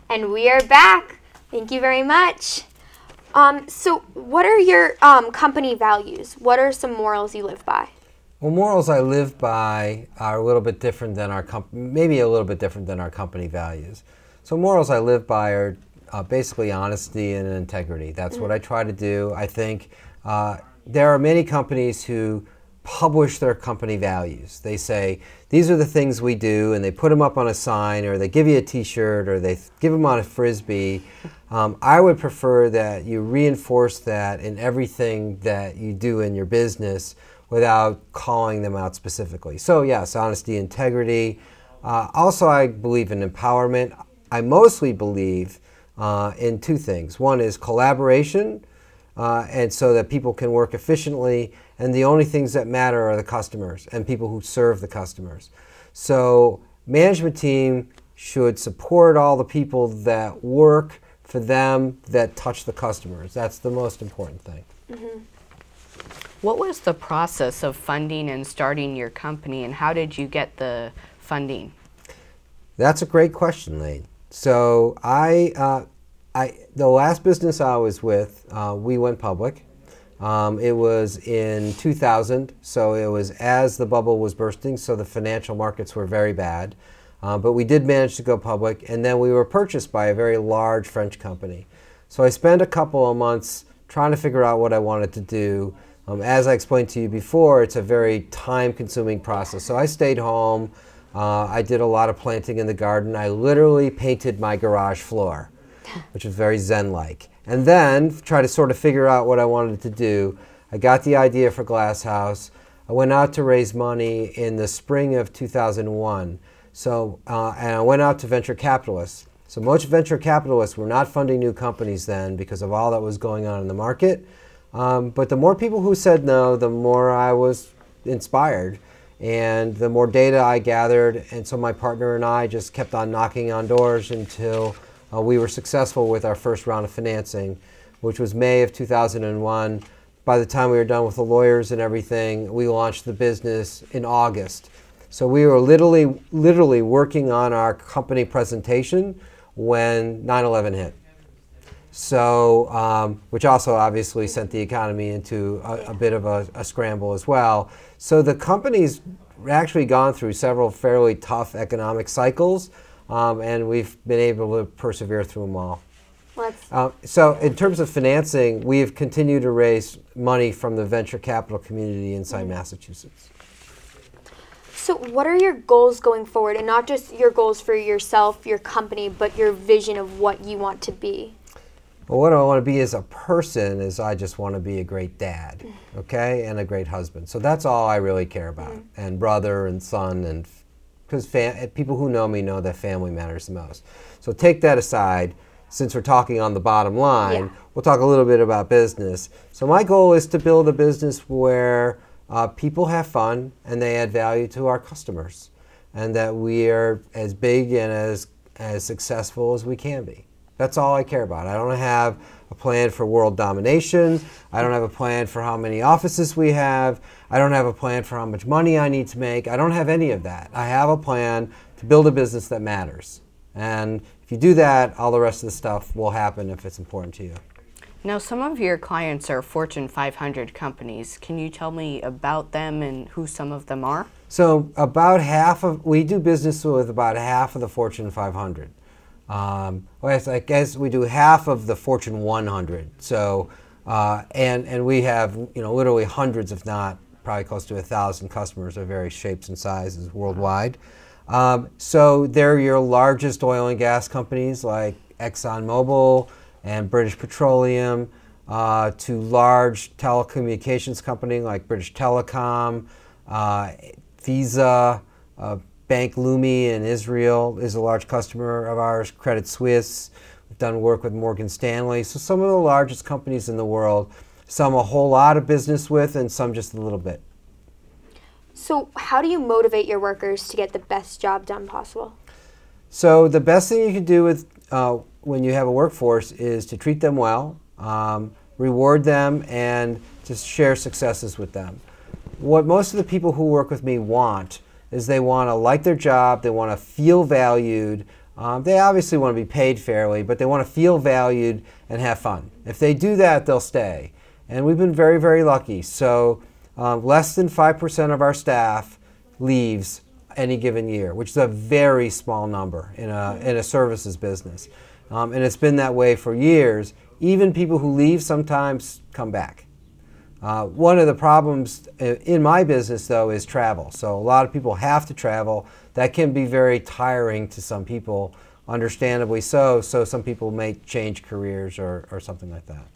And we are back. Thank you very much. So what are your company values? What are some morals you live by? Well, morals I live by are a little bit different than maybe a little bit different than our company values. So morals I live by are basically honesty and integrity. That's what I try to do. I think there are many companies who publish their company values. They say, these are the things we do, and they put them up on a sign, or they give you a t-shirt, or they give them on a Frisbee. I would prefer that you reinforce that in everything that you do in your business without calling them out specifically. So yes, honesty, integrity. Also, I believe in empowerment. I mostly believe in two things. One is collaboration, and so that people can work efficiently, and the only things that matter are the customers and people who serve the customers. So management team should support all the people that work for them that touch the customers. That's the most important thing. What was the process of funding and starting your company, and how did you get the funding? That's a great question, Lane. So the last business I was with, we went public. It was in 2000, so it was as the bubble was bursting, so the financial markets were very bad. But we did manage to go public, and then we were purchased by a very large French company. So I spent a couple of months trying to figure out what I wanted to do. As I explained to you before, it's a very time-consuming process. So I stayed home. I did a lot of planting in the garden. I literally painted my garage floor, which was very Zen-like. And then try to sort of figure out what I wanted to do. I got the idea for Glasshouse. I went out to raise money in the spring of 2001. So, and I went out to venture capitalists. So most venture capitalists were not funding new companies then because of all that was going on in the market. But the more people who said no, the more I was inspired. And the more data I gathered, and so my partner and I just kept on knocking on doors until we were successful with our first round of financing, which was May of 2001. By the time we were done with the lawyers and everything, we launched the business in August. So we were literally working on our company presentation when 9/11 hit. So, which also obviously sent the economy into a bit of a scramble as well. So the company's actually gone through several fairly tough economic cycles. And we've been able to persevere through them all. So in terms of financing, we have continued to raise money from the venture capital community inside Massachusetts. So what are your goals going forward, and not just your goals for yourself, your company, but your vision of what you want to be? Well, what I want to be as a person is I just want to be a great dad, okay, and a great husband. So that's all I really care about, and brother and son, and because people who know me know that family matters the most. So take that aside. Since we're talking on the bottom line, we'll talk a little bit about business. So my goal is to build a business where people have fun and they add value to our customers, and that we are as big and as successful as we can be. That's all I care about. I don't have a plan for world domination. I don't have a plan for how many offices we have. I don't have a plan for how much money I need to make. I don't have any of that. I have a plan to build a business that matters. And if you do that, all the rest of the stuff will happen if it's important to you. Now, some of your clients are Fortune 500 companies. Can you tell me about them and who some of them are? So we do business with about half of the Fortune 500. Well, I guess we do half of the Fortune 100. So, and we have, literally hundreds, if not probably close to 1,000 customers of various shapes and sizes worldwide. So they're your largest oil and gas companies like ExxonMobil and British Petroleum, to large telecommunications company like British Telecom, Visa, Bank Leumi in Israel is a large customer of ours, Credit Suisse. We've done work with Morgan Stanley. So some of the largest companies in the world, some a whole lot of business with and some just a little bit. So how do you motivate your workers to get the best job done possible? So the best thing you can do with when you have a workforce is to treat them well, reward them, and to share successes with them. What most of the people who work with me want is they want to like their job, they want to feel valued, They obviously want to be paid fairly, but they want to feel valued and have fun. If they do that, they'll stay. And we've been very, very lucky. So less than 5% of our staff leaves any given year, which is a very small number in a services business. And it's been that way for years. Even people who leave sometimes come back. One of the problems in my business, though, is travel. So a lot of people have to travel. That can be very tiring to some people, understandably so. So some people may change careers or something like that.